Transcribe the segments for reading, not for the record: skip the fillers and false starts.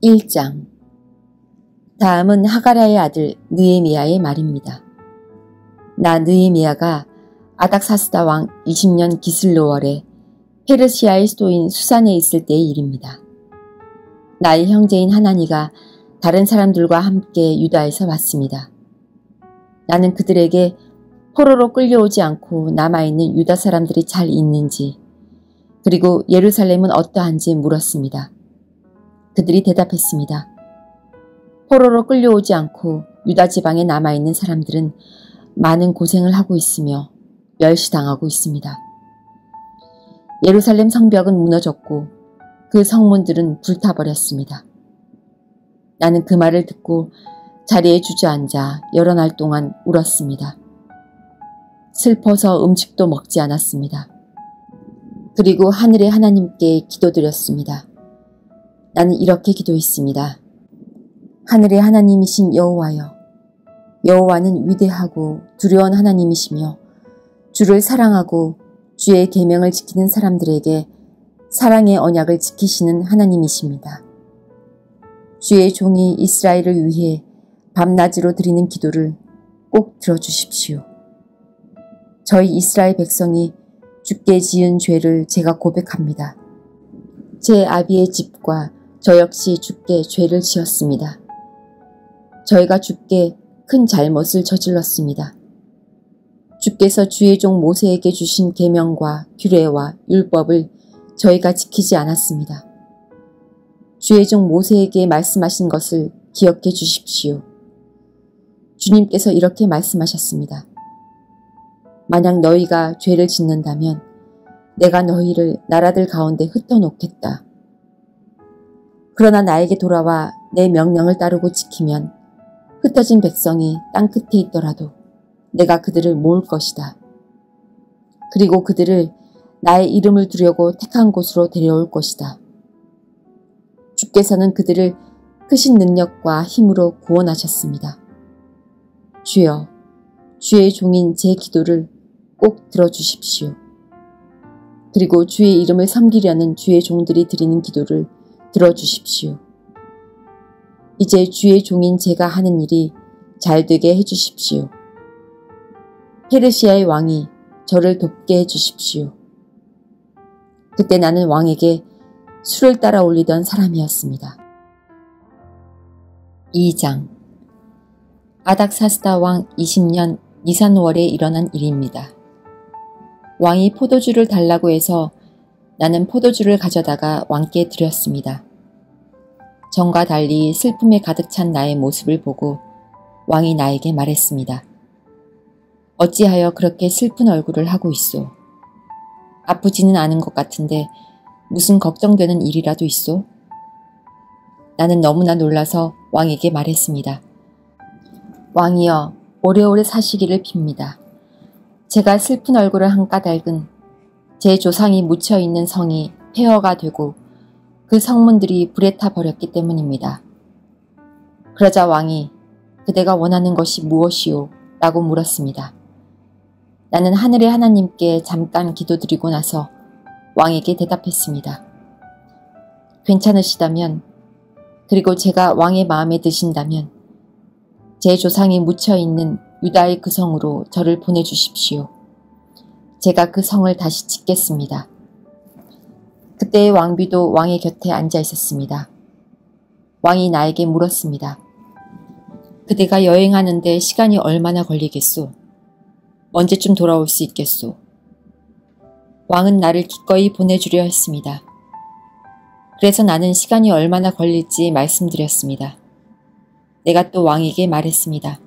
1장. 다음은 하가랴의 아들 느헤미야의 말입니다. 나 느헤미야가 아닥사스다 왕 20년 기슬로월에 페르시아의 수도인 수산에 있을 때의 일입니다. 나의 형제인 하나니가 다른 사람들과 함께 유다에서 왔습니다. 나는 그들에게 포로로 끌려오지 않고 남아있는 유다 사람들이 잘 있는지, 그리고 예루살렘은 어떠한지 물었습니다. 그들이 대답했습니다. 포로로 끌려오지 않고 유다 지방에 남아있는 사람들은 많은 고생을 하고 있으며 멸시당하고 있습니다. 예루살렘 성벽은 무너졌고 그 성문들은 불타버렸습니다. 나는 그 말을 듣고 자리에 주저앉아 여러 날 동안 울었습니다. 슬퍼서 음식도 먹지 않았습니다. 그리고 하늘의 하나님께 기도드렸습니다. 나는 이렇게 기도했습니다. 하늘의 하나님이신 여호와여, 여호와는 위대하고 두려운 하나님이시며 주를 사랑하고 주의 계명을 지키는 사람들에게 사랑의 언약을 지키시는 하나님이십니다. 주의 종이 이스라엘을 위해 밤낮으로 드리는 기도를 꼭 들어주십시오. 저희 이스라엘 백성이 주께 지은 죄를 제가 고백합니다. 제 아비의 집과 저 역시 주께 죄를 지었습니다. 저희가 주께 큰 잘못을 저질렀습니다. 주께서 주의 종 모세에게 주신 계명과 규례와 율법을 저희가 지키지 않았습니다. 주의 종 모세에게 말씀하신 것을 기억해 주십시오. 주님께서 이렇게 말씀하셨습니다. 만약 너희가 죄를 짓는다면 내가 너희를 나라들 가운데 흩어놓겠다. 그러나 나에게 돌아와 내 명령을 따르고 지키면 흩어진 백성이 땅 끝에 있더라도 내가 그들을 모을 것이다. 그리고 그들을 나의 이름을 두려고 택한 곳으로 데려올 것이다. 주께서는 그들을 크신 능력과 힘으로 구원하셨습니다. 주여, 주의 종인 제 기도를 꼭 들어주십시오. 그리고 주의 이름을 섬기려는 주의 종들이 드리는 기도를 들어주십시오. 이제 주의 종인 제가 하는 일이 잘되게 해주십시오. 페르시아의 왕이 저를 돕게 해주십시오. 그때 나는 왕에게 술을 따라 올리던 사람이었습니다. 2장. 아닥사스다 왕 20년 니산월에 일어난 일입니다. 왕이 포도주를 달라고 해서 나는 포도주를 가져다가 왕께 드렸습니다. 전과 달리 슬픔에 가득 찬 나의 모습을 보고 왕이 나에게 말했습니다. 어찌하여 그렇게 슬픈 얼굴을 하고 있소? 아프지는 않은 것 같은데 무슨 걱정되는 일이라도 있소? 나는 너무나 놀라서 왕에게 말했습니다. 왕이여, 오래오래 사시기를 빕니다. 제가 슬픈 얼굴을 한 까닭은 제 조상이 묻혀있는 성이 폐허가 되고 그 성문들이 불에 타 버렸기 때문입니다. 그러자 왕이 그대가 원하는 것이 무엇이오? 라고 물었습니다. 나는 하늘의 하나님께 잠깐 기도드리고 나서 왕에게 대답했습니다. 괜찮으시다면, 그리고 제가 왕의 마음에 드신다면 제 조상이 묻혀있는 유다의 그 성으로 저를 보내주십시오. 제가 그 성을 다시 짓겠습니다. 그때의 왕비도 왕의 곁에 앉아 있었습니다. 왕이 나에게 물었습니다. 그대가 여행하는데 시간이 얼마나 걸리겠소? 언제쯤 돌아올 수 있겠소? 왕은 나를 기꺼이 보내주려 했습니다. 그래서 나는 시간이 얼마나 걸릴지 말씀드렸습니다. 내가 또 왕에게 말했습니다.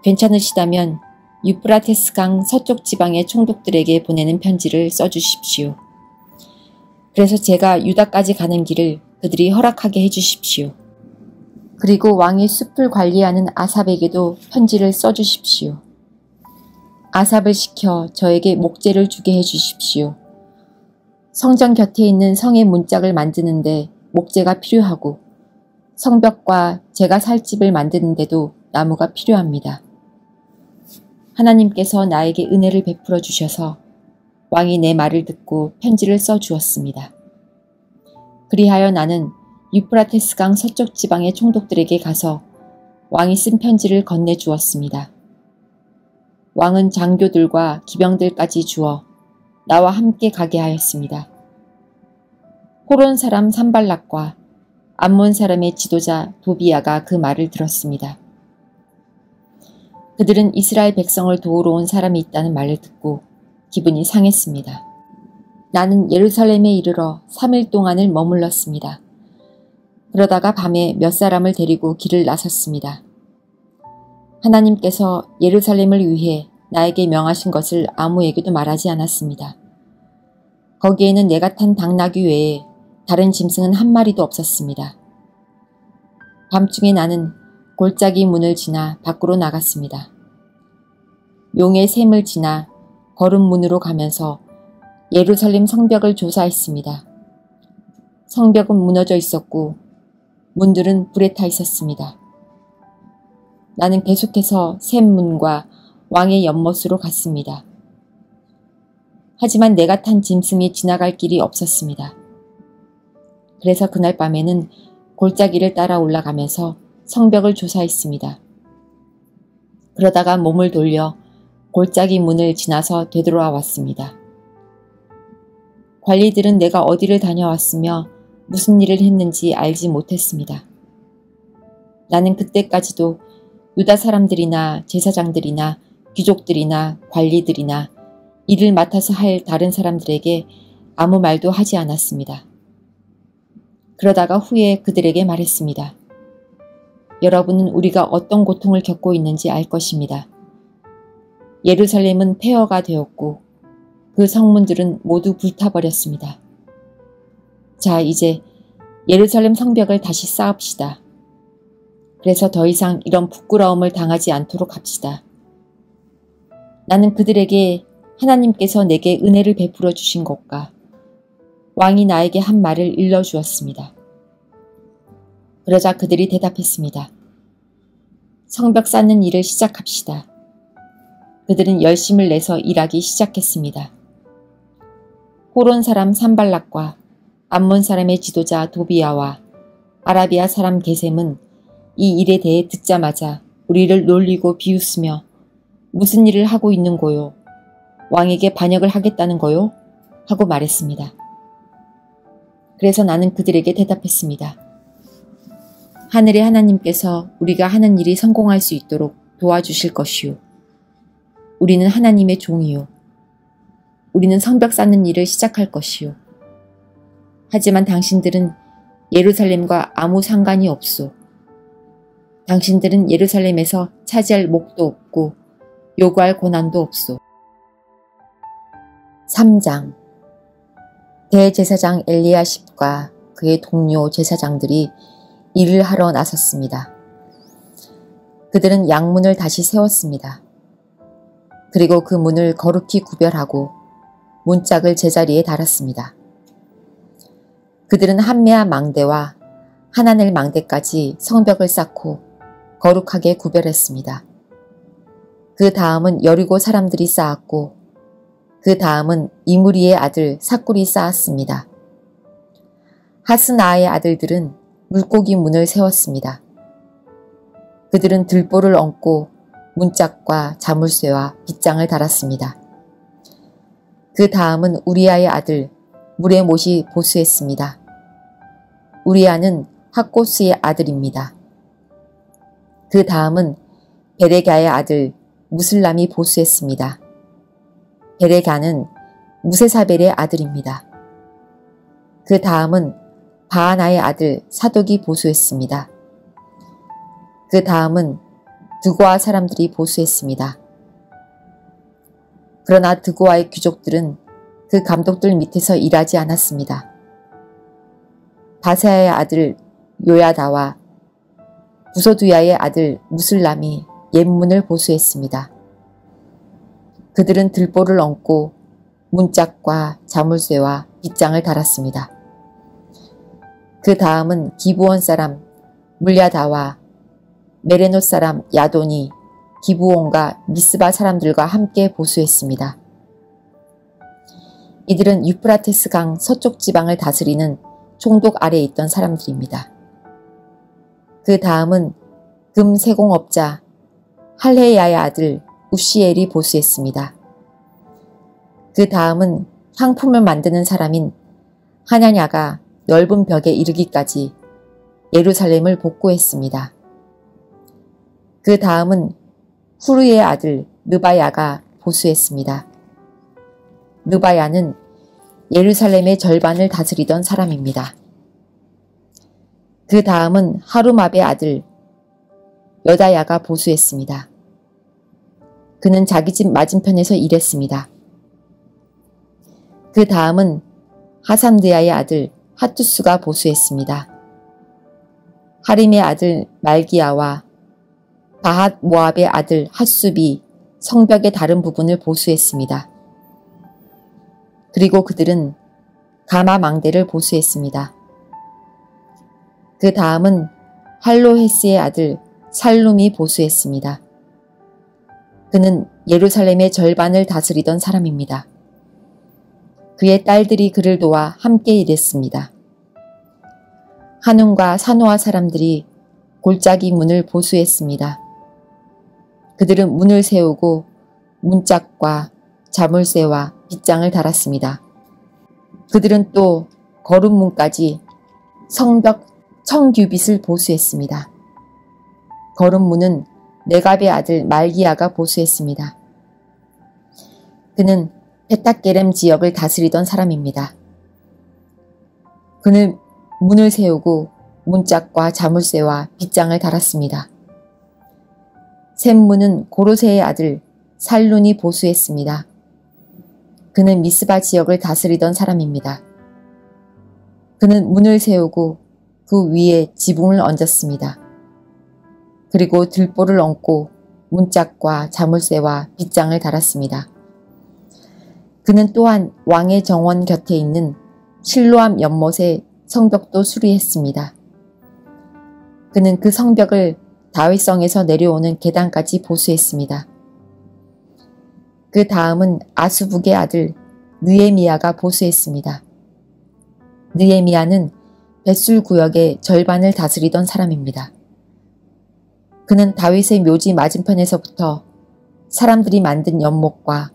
괜찮으시다면 유프라테스 강 서쪽 지방의 총독들에게 보내는 편지를 써주십시오. 그래서 제가 유다까지 가는 길을 그들이 허락하게 해주십시오. 그리고 왕의 숲을 관리하는 아삽에게도 편지를 써주십시오. 아삽을 시켜 저에게 목재를 주게 해주십시오. 성전 곁에 있는 성의 문짝을 만드는데 목재가 필요하고 성벽과 제가 살 집을 만드는데도 나무가 필요합니다. 하나님께서 나에게 은혜를 베풀어 주셔서 왕이 내 말을 듣고 편지를 써주었습니다. 그리하여 나는 유프라테스강 서쪽 지방의 총독들에게 가서 왕이 쓴 편지를 건네주었습니다. 왕은 장교들과 기병들까지 주어 나와 함께 가게 하였습니다. 호론 사람 산발락과 암몬 사람의 지도자 도비야가 그 말을 들었습니다. 그들은 이스라엘 백성을 도우러 온 사람이 있다는 말을 듣고 기분이 상했습니다. 나는 예루살렘에 이르러 3일 동안을 머물렀습니다. 그러다가 밤에 몇 사람을 데리고 길을 나섰습니다. 하나님께서 예루살렘을 위해 나에게 명하신 것을 아무에게도 말하지 않았습니다. 거기에는 내가 탄 당나귀 외에 다른 짐승은 한 마리도 없었습니다. 밤중에 나는 골짜기 문을 지나 밖으로 나갔습니다. 용의 샘을 지나 거름문으로 가면서 예루살렘 성벽을 조사했습니다. 성벽은 무너져 있었고 문들은 불에 타 있었습니다. 나는 계속해서 샘문과 왕의 연못으로 갔습니다. 하지만 내가 탄 짐승이 지나갈 길이 없었습니다. 그래서 그날 밤에는 골짜기를 따라 올라가면서 성벽을 조사했습니다. 그러다가 몸을 돌려 골짜기 문을 지나서 되돌아 왔습니다. 관리들은 내가 어디를 다녀왔으며 무슨 일을 했는지 알지 못했습니다. 나는 그때까지도 유다 사람들이나 제사장들이나 귀족들이나 관리들이나 일을 맡아서 할 다른 사람들에게 아무 말도 하지 않았습니다. 그러다가 후에 그들에게 말했습니다. 여러분은 우리가 어떤 고통을 겪고 있는지 알 것입니다. 예루살렘은 폐허가 되었고 그 성문들은 모두 불타버렸습니다. 자, 이제 예루살렘 성벽을 다시 쌓읍시다. 그래서 더 이상 이런 부끄러움을 당하지 않도록 합시다. 나는 그들에게 하나님께서 내게 은혜를 베풀어 주신 것과 왕이 나에게 한 말을 일러주었습니다. 그러자 그들이 대답했습니다. 성벽 쌓는 일을 시작합시다. 그들은 열심을 내서 일하기 시작했습니다. 호론 사람 산발락과 암몬 사람의 지도자 도비야와 아라비아 사람 게셈은 이 일에 대해 듣자마자 우리를 놀리고 비웃으며 무슨 일을 하고 있는 거요? 왕에게 반역을 하겠다는 거요? 하고 말했습니다. 그래서 나는 그들에게 대답했습니다. 하늘의 하나님께서 우리가 하는 일이 성공할 수 있도록 도와주실 것이요. 우리는 하나님의 종이요. 우리는 성벽 쌓는 일을 시작할 것이요. 하지만 당신들은 예루살렘과 아무 상관이 없소. 당신들은 예루살렘에서 차지할 몫도 없고 요구할 권한도 없소. 3장 대제사장 엘리야십과 그의 동료 제사장들이 일을 하러 나섰습니다. 그들은 양문을 다시 세웠습니다. 그리고 그 문을 거룩히 구별하고 문짝을 제자리에 달았습니다. 그들은 한메아 망대와 하나넬 망대까지 성벽을 쌓고 거룩하게 구별했습니다. 그 다음은 여리고 사람들이 쌓았고 그 다음은 이무리의 아들 삭굴이 쌓았습니다. 하스나의 아들들은 물고기 문을 세웠습니다. 그들은 들보를 얹고 문짝과 자물쇠와 빗장을 달았습니다. 그 다음은 우리아의 아들 무레못이 보수했습니다. 우리아는 학고스의 아들입니다. 그 다음은 베레갸의 아들 무슬람이 보수했습니다. 베레갸는 무세사벨의 아들입니다. 그 다음은 바하나의 아들 사독이 보수했습니다. 그 다음은 드고아 사람들이 보수했습니다. 그러나 드고아의 귀족들은 그 감독들 밑에서 일하지 않았습니다. 바세아의 아들 요야다와 부소두야의 아들 무슬람이 옛문을 보수했습니다. 그들은 들보를 얹고 문짝과 자물쇠와 빗장을 달았습니다. 그 다음은 기브온 사람 물야다와 메레노 사람 야돈이 기브온과 미스바 사람들과 함께 보수했습니다. 이들은 유프라테스 강 서쪽 지방을 다스리는 총독 아래에 있던 사람들입니다. 그 다음은 금 세공업자 할헤야의 아들 우시엘이 보수했습니다. 그 다음은 향품을 만드는 사람인 하냐냐가 넓은 벽에 이르기까지 예루살렘을 복구했습니다. 그 다음은 후르의 아들 느바야가 보수했습니다. 느바야는 예루살렘의 절반을 다스리던 사람입니다. 그 다음은 하루맙의 아들 여다야가 보수했습니다. 그는 자기 집 맞은편에서 일했습니다. 그 다음은 하삼드야의 아들 하투스가 보수했습니다. 하림의 아들 말기야와 바핫 모압의 아들 핫숲이 성벽의 다른 부분을 보수했습니다. 그리고 그들은 가마 망대를 보수했습니다. 그 다음은 할로헤스의 아들 살룸이 보수했습니다. 그는 예루살렘의 절반을 다스리던 사람입니다. 그의 딸들이 그를 도와 함께 일했습니다. 하눈과 사노아 사람들이 골짜기 문을 보수했습니다. 그들은 문을 세우고 문짝과 자물쇠와 빗장을 달았습니다. 그들은 또 거름문까지 성벽 청규빗을 보수했습니다. 거름문은 네갑의 아들 말기야가 보수했습니다. 그는 베탁게렘 지역을 다스리던 사람입니다. 그는 문을 세우고 문짝과 자물쇠와 빗장을 달았습니다. 샘문은 고로세의 아들 살룬이 보수했습니다. 그는 미스바 지역을 다스리던 사람입니다. 그는 문을 세우고 그 위에 지붕을 얹었습니다. 그리고 들보를 얹고 문짝과 자물쇠와 빗장을 달았습니다. 그는 또한 왕의 정원 곁에 있는 실로암 연못의 성벽도 수리했습니다. 그는 그 성벽을 다윗성에서 내려오는 계단까지 보수했습니다. 그 다음은 아수북의 아들 느헤미야가 보수했습니다. 느헤미야는 벳술 구역의 절반을 다스리던 사람입니다. 그는 다윗의 묘지 맞은편에서부터 사람들이 만든 연못과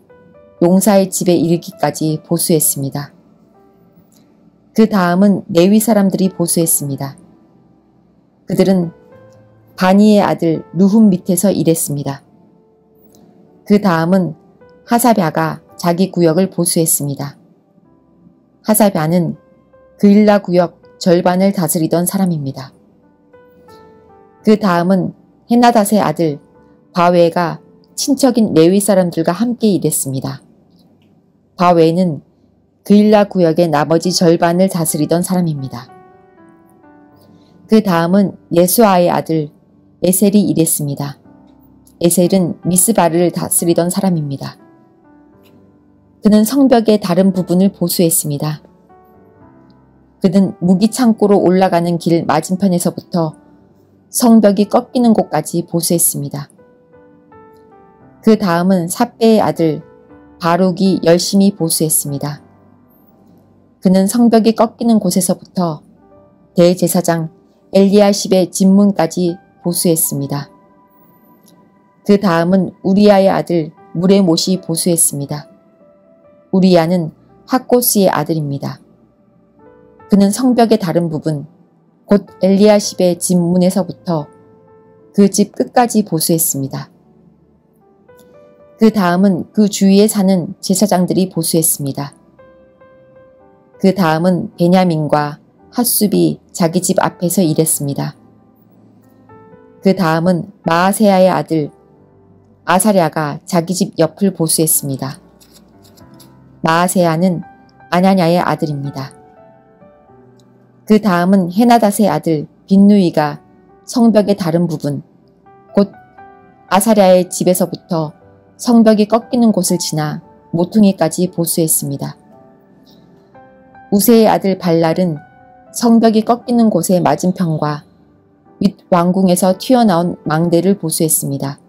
용사의 집에 이르기까지 보수했습니다. 그 다음은 레위 사람들이 보수했습니다. 그들은 바니의 아들 루훔 밑에서 일했습니다. 그 다음은 하사랴가 자기 구역을 보수했습니다. 하사랴는 그일라 구역 절반을 다스리던 사람입니다. 그 다음은 헤나닷의 아들 바웨가 친척인 레위 사람들과 함께 일했습니다. 바웨는 그일라 구역의 나머지 절반을 다스리던 사람입니다. 그 다음은 예수아의 아들 에셀이 일했습니다. 에셀은 미스바를 다스리던 사람입니다. 그는 성벽의 다른 부분을 보수했습니다. 그는 무기창고로 올라가는 길 맞은편에서부터 성벽이 꺾이는 곳까지 보수했습니다. 그 다음은 삿배의 아들 바룩이 열심히 보수했습니다. 그는 성벽이 꺾이는 곳에서부터 대제사장 엘리야십의 집문까지 보수했습니다. 그 다음은 우리야의 아들 무레못이 보수했습니다. 우리야는 학고스의 아들입니다. 그는 성벽의 다른 부분, 곧 엘리야십의 집문에서부터 그 집 끝까지 보수했습니다. 그 다음은 그 주위에 사는 제사장들이 보수했습니다. 그 다음은 베냐민과 핫숲이 자기 집 앞에서 일했습니다. 그 다음은 마아세야의 아들 아사랴가 자기 집 옆을 보수했습니다. 마아세야는 아냐냐의 아들입니다. 그 다음은 헤나닷의 아들 빈누이가 성벽의 다른 부분, 곧 아사랴의 집에서부터 성벽이 꺾이는 곳을 지나 모퉁이까지 보수했습니다. 우세의 아들 발랄은 성벽이 꺾이는 곳의 맞은편과 윗 왕궁에서 튀어나온 망대를 보수했습니다.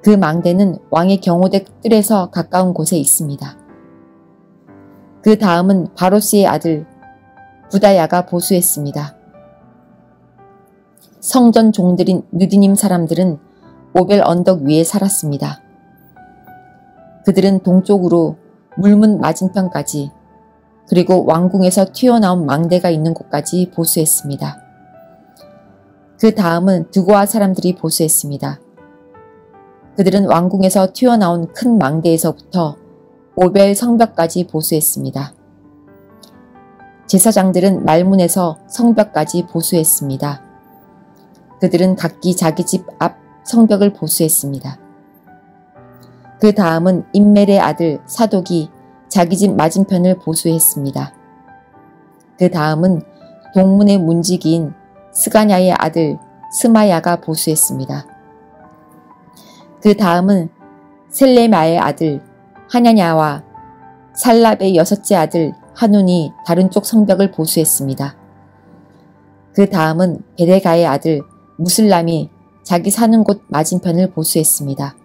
그 망대는 왕의 경호대 뜰에서 가까운 곳에 있습니다. 그 다음은 바로스의 아들 부다야가 보수했습니다. 성전 종들인 느디님 사람들은 오벨 언덕 위에 살았습니다. 그들은 동쪽으로 물문 맞은편까지 그리고 왕궁에서 튀어나온 망대가 있는 곳까지 보수했습니다. 그 다음은 드고아 사람들이 보수했습니다. 그들은 왕궁에서 튀어나온 큰 망대에서부터 오벨 성벽까지 보수했습니다. 제사장들은 말문에서 성벽까지 보수했습니다. 그들은 각기 자기 집 앞 성벽을 보수했습니다. 그 다음은 임멜의 아들 사독이 자기 집 맞은편을 보수했습니다. 그 다음은 동문의 문지기인 스가냐의 아들 스마야가 보수했습니다. 그 다음은 셀레마의 아들 하냐냐와 살랍의 여섯째 아들 하눈이 다른 쪽 성벽을 보수했습니다. 그 다음은 베레가의 아들 무슬람이 자기 사는 곳 맞은편을 보수했습니다.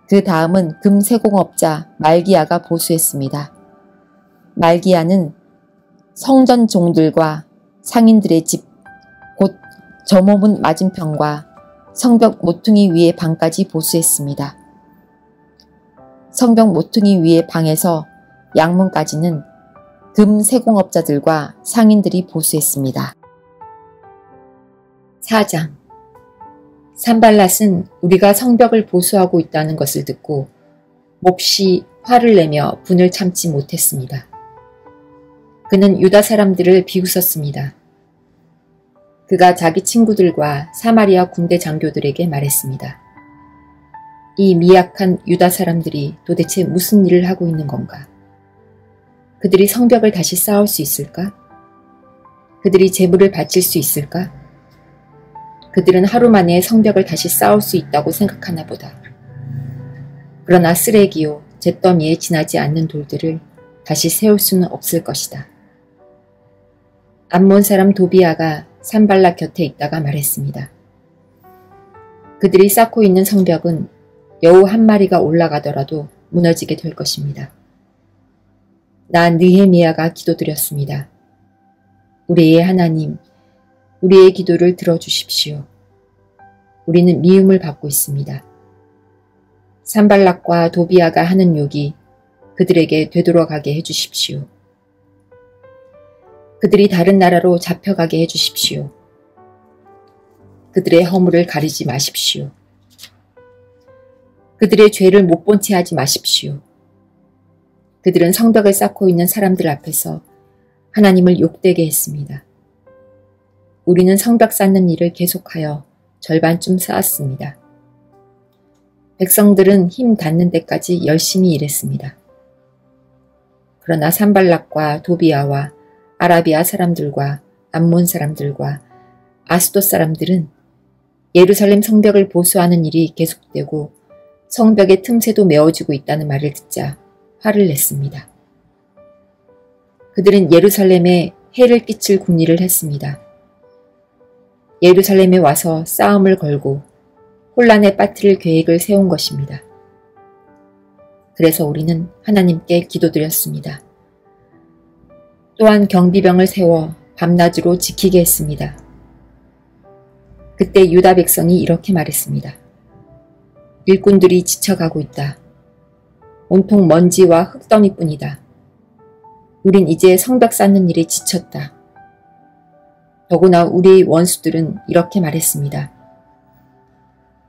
그 다음은 금세공업자 말기야가 보수했습니다. 말기야는 성전 종들과 상인들의 집, 곧 점호문 맞은편과 성벽 모퉁이 위의 방까지 보수했습니다. 성벽 모퉁이 위의 방에서 양문까지는 금세공업자들과 상인들이 보수했습니다. 4장 산발랏은 우리가 성벽을 보수하고 있다는 것을 듣고 몹시 화를 내며 분을 참지 못했습니다. 그는 유다 사람들을 비웃었습니다. 그가 자기 친구들과 사마리아 군대 장교들에게 말했습니다. 이 미약한 유다 사람들이 도대체 무슨 일을 하고 있는 건가? 그들이 성벽을 다시 쌓을 수 있을까? 그들이 제물을 바칠 수 있을까? 그들은 하루 만에 성벽을 다시 쌓을 수 있다고 생각하나 보다. 그러나 쓰레기요 잿더미에 지나지 않는 돌들을 다시 세울 수는 없을 것이다. 암몬 사람 도비아가 산발락 곁에 있다가 말했습니다. 그들이 쌓고 있는 성벽은 여우 한 마리가 올라가더라도 무너지게 될 것입니다. 나 느헤미야가 기도드렸습니다. 우리의 하나님, 우리의 기도를 들어주십시오. 우리는 미움을 받고 있습니다. 산발락과 도비아가 하는 욕이 그들에게 되돌아가게 해주십시오. 그들이 다른 나라로 잡혀가게 해주십시오. 그들의 허물을 가리지 마십시오. 그들의 죄를 못 본 채 하지 마십시오. 그들은 성벽을 쌓고 있는 사람들 앞에서 하나님을 욕되게 했습니다. 우리는 성벽 쌓는 일을 계속하여 절반쯤 쌓았습니다. 백성들은 힘 닿는 데까지 열심히 일했습니다. 그러나 산발락과 도비아와 아라비아 사람들과 암몬 사람들과 아스돗 사람들은 예루살렘 성벽을 보수하는 일이 계속되고 성벽의 틈새도 메워지고 있다는 말을 듣자 화를 냈습니다. 그들은 예루살렘에 해를 끼칠 궁리를 했습니다. 예루살렘에 와서 싸움을 걸고 혼란에 빠뜨릴 계획을 세운 것입니다. 그래서 우리는 하나님께 기도드렸습니다. 또한 경비병을 세워 밤낮으로 지키게 했습니다. 그때 유다 백성이 이렇게 말했습니다. 일꾼들이 지쳐가고 있다. 온통 먼지와 흙더미뿐이다. 우린 이제 성벽 쌓는 일에 지쳤다. 더구나 우리의 원수들은 이렇게 말했습니다.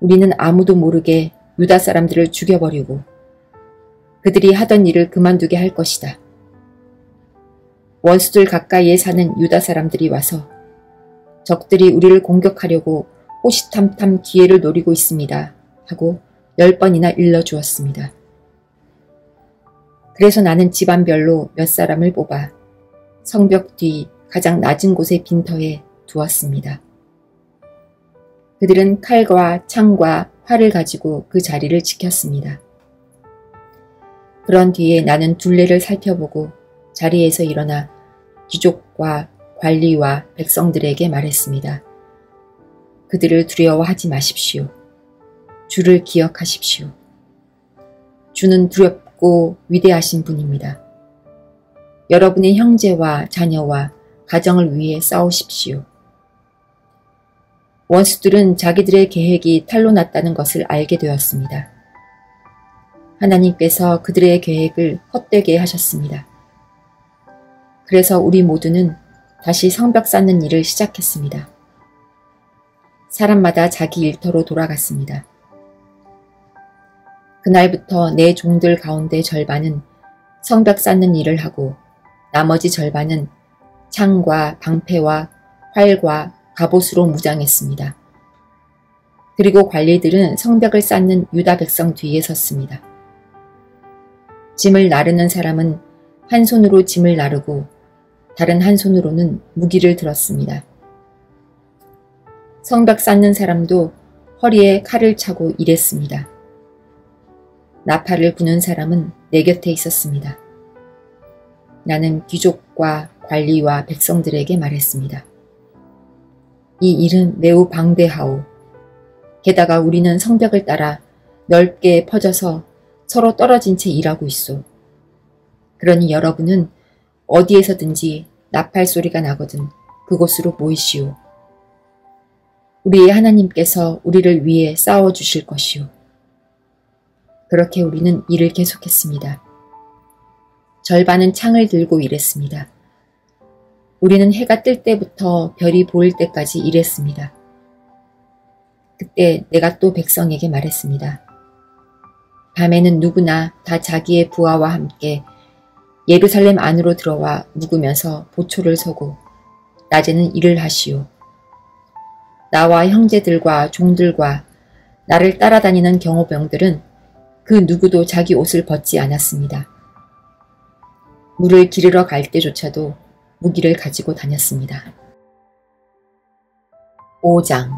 우리는 아무도 모르게 유다 사람들을 죽여버리고 그들이 하던 일을 그만두게 할 것이다. 원수들 가까이에 사는 유다 사람들이 와서 적들이 우리를 공격하려고 호시탐탐 기회를 노리고 있습니다. 하고 10번이나 일러주었습니다. 그래서 나는 집안별로 몇 사람을 뽑아 성벽 뒤 가장 낮은 곳의 빈터에 두었습니다. 그들은 칼과 창과 활을 가지고 그 자리를 지켰습니다. 그런 뒤에 나는 둘레를 살펴보고 자리에서 일어나 귀족과 관리와 백성들에게 말했습니다. 그들을 두려워하지 마십시오. 주를 기억하십시오. 주는 두렵고 위대하신 분입니다. 여러분의 형제와 자녀와 가정을 위해 싸우십시오. 원수들은 자기들의 계획이 탄로 났다는 것을 알게 되었습니다. 하나님께서 그들의 계획을 헛되게 하셨습니다. 그래서 우리 모두는 다시 성벽 쌓는 일을 시작했습니다. 사람마다 자기 일터로 돌아갔습니다. 그날부터 내 종들 가운데 절반은 성벽 쌓는 일을 하고 나머지 절반은 창과 방패와 활과 갑옷으로 무장했습니다. 그리고 관리들은 성벽을 쌓는 유다 백성 뒤에 섰습니다. 짐을 나르는 사람은 한 손으로 짐을 나르고 다른 한 손으로는 무기를 들었습니다. 성벽 쌓는 사람도 허리에 칼을 차고 일했습니다. 나팔을 부는 사람은 내 곁에 있었습니다. 나는 귀족과 관리와 백성들에게 말했습니다. 이 일은 매우 방대하오. 게다가 우리는 성벽을 따라 넓게 퍼져서 서로 떨어진 채 일하고 있소. 그러니 여러분은 어디에서든지 나팔 소리가 나거든 그곳으로 모이시오. 우리의 하나님께서 우리를 위해 싸워주실 것이오. 그렇게 우리는 일을 계속했습니다. 절반은 창을 들고 일했습니다. 우리는 해가 뜰 때부터 별이 보일 때까지 일했습니다. 그때 내가 또 백성에게 말했습니다. 밤에는 누구나 다 자기의 부하와 함께 예루살렘 안으로 들어와 묵으면서 보초를 서고 낮에는 일을 하시오. 나와 형제들과 종들과 나를 따라다니는 경호병들은 그 누구도 자기 옷을 벗지 않았습니다. 물을 기르러 갈 때조차도 무기를 가지고 다녔습니다. 5장.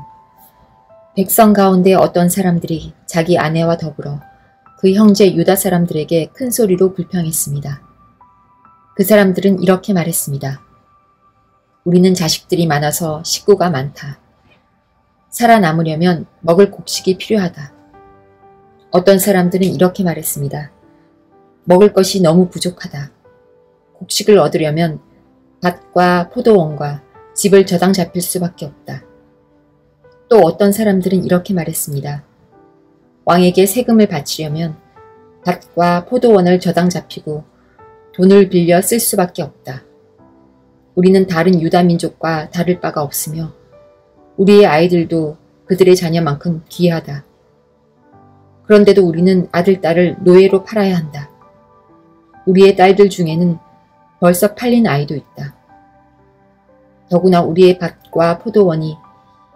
백성 가운데 어떤 사람들이 자기 아내와 더불어 그 형제 유다 사람들에게 큰 소리로 불평했습니다. 그 사람들은 이렇게 말했습니다. 우리는 자식들이 많아서 식구가 많다. 살아남으려면 먹을 곡식이 필요하다. 어떤 사람들은 이렇게 말했습니다. 먹을 것이 너무 부족하다. 곡식을 얻으려면 밭과 포도원과 집을 저당 잡힐 수밖에 없다. 또 어떤 사람들은 이렇게 말했습니다. 왕에게 세금을 바치려면 밭과 포도원을 저당 잡히고 돈을 빌려 쓸 수밖에 없다. 우리는 다른 유다 민족과 다를 바가 없으며 우리의 아이들도 그들의 자녀만큼 귀하다. 그런데도 우리는 아들, 딸을 노예로 팔아야 한다. 우리의 딸들 중에는 벌써 팔린 아이도 있다. 더구나 우리의 밭과 포도원이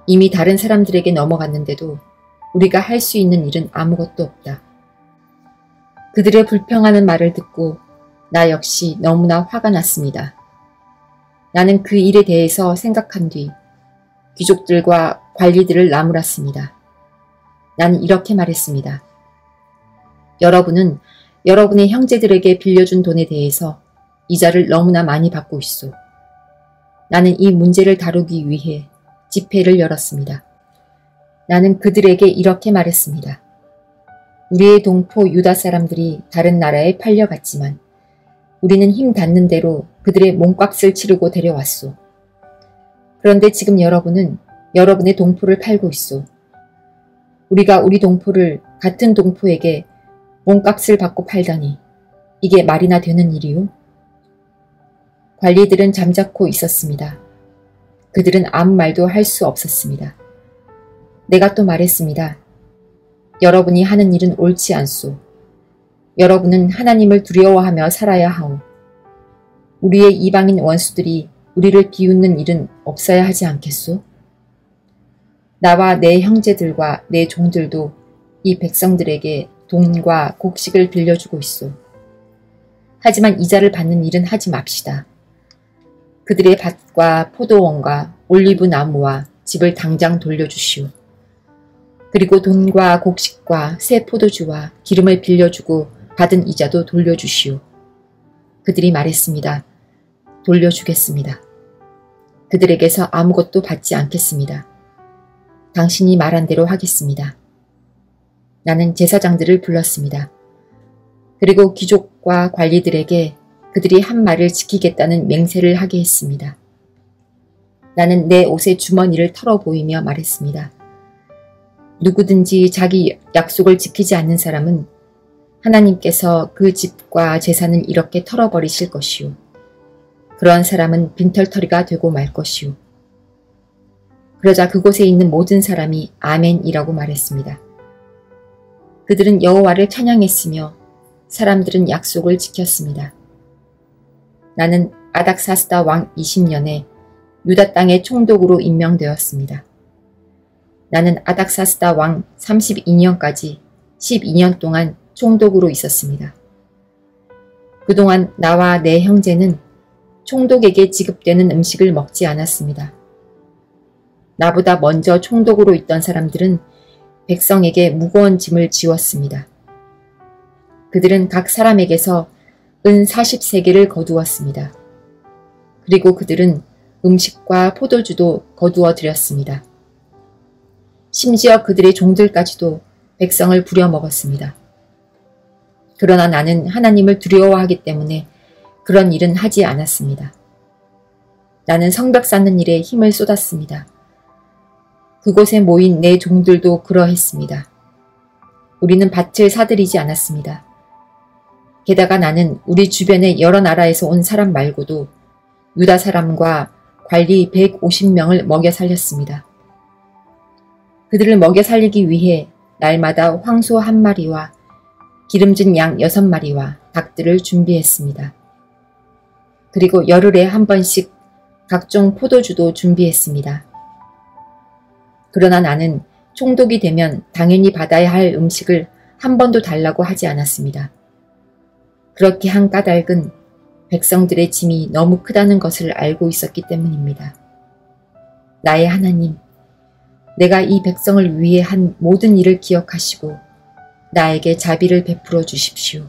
이미 다른 사람들에게 넘어갔는데도 우리가 할 수 있는 일은 아무것도 없다. 그들의 불평하는 말을 듣고 나 역시 너무나 화가 났습니다. 나는 그 일에 대해서 생각한 뒤 귀족들과 관리들을 나무랐습니다. 나는 이렇게 말했습니다. 여러분은 여러분의 형제들에게 빌려준 돈에 대해서 이자를 너무나 많이 받고 있소. 나는 이 문제를 다루기 위해 집회를 열었습니다. 나는 그들에게 이렇게 말했습니다. 우리의 동포 유다 사람들이 다른 나라에 팔려갔지만 우리는 힘 닿는 대로 그들의 몸값을 치르고 데려왔소. 그런데 지금 여러분은 여러분의 동포를 팔고 있소. 우리가 우리 동포를 같은 동포에게 몸값을 받고 팔다니 이게 말이나 되는 일이오? 관리들은 잠자코 있었습니다. 그들은 아무 말도 할 수 없었습니다. 내가 또 말했습니다. 여러분이 하는 일은 옳지 않소. 여러분은 하나님을 두려워하며 살아야 하오. 우리의 이방인 원수들이 우리를 비웃는 일은 없어야 하지 않겠소? 나와 내 형제들과 내 종들도 이 백성들에게 돈과 곡식을 빌려주고 있소. 하지만 이자를 받는 일은 하지 맙시다. 그들의 밭과 포도원과 올리브 나무와 집을 당장 돌려주시오. 그리고 돈과 곡식과 새 포도주와 기름을 빌려주고 받은 이자도 돌려주시오. 그들이 말했습니다. 돌려주겠습니다. 그들에게서 아무것도 받지 않겠습니다. 당신이 말한 대로 하겠습니다. 나는 제사장들을 불렀습니다. 그리고 귀족과 관리들에게 그들이 한 말을 지키겠다는 맹세를 하게 했습니다. 나는 내 옷의 주머니를 털어 보이며 말했습니다. 누구든지 자기 약속을 지키지 않는 사람은 하나님께서 그 집과 재산을 이렇게 털어버리실 것이요. 그러한 사람은 빈털터리가 되고 말 것이요. 그러자 그곳에 있는 모든 사람이 아멘이라고 말했습니다. 그들은 여호와를 찬양했으며 사람들은 약속을 지켰습니다. 나는 아닥사스다 왕 20년에 유다 땅의 총독으로 임명되었습니다. 나는 아닥사스다 왕 32년까지 12년 동안 총독으로 있었습니다. 그동안 나와 내 형제는 총독에게 지급되는 음식을 먹지 않았습니다. 나보다 먼저 총독으로 있던 사람들은 백성에게 무거운 짐을 지웠습니다. 그들은 각 사람에게서 은 40세겔을 거두었습니다. 그리고 그들은 음식과 포도주도 거두어 드렸습니다. 심지어 그들의 종들까지도 백성을 부려먹었습니다. 그러나 나는 하나님을 두려워하기 때문에 그런 일은 하지 않았습니다. 나는 성벽 쌓는 일에 힘을 쏟았습니다. 그곳에 모인 내 종들도 그러했습니다. 우리는 밭을 사들이지 않았습니다. 게다가 나는 우리 주변의 여러 나라에서 온 사람 말고도 유다 사람과 관리 150명을 먹여 살렸습니다. 그들을 먹여 살리기 위해 날마다 황소 1마리와 기름진 양 6마리와 닭들을 준비했습니다. 그리고 열흘에 한 번씩 각종 포도주도 준비했습니다. 그러나 나는 총독이 되면 당연히 받아야 할 음식을 한 번도 달라고 하지 않았습니다. 그렇게 한 까닭은 백성들의 짐이 너무 크다는 것을 알고 있었기 때문입니다. 나의 하나님, 내가 이 백성을 위해 한 모든 일을 기억하시고 나에게 자비를 베풀어 주십시오.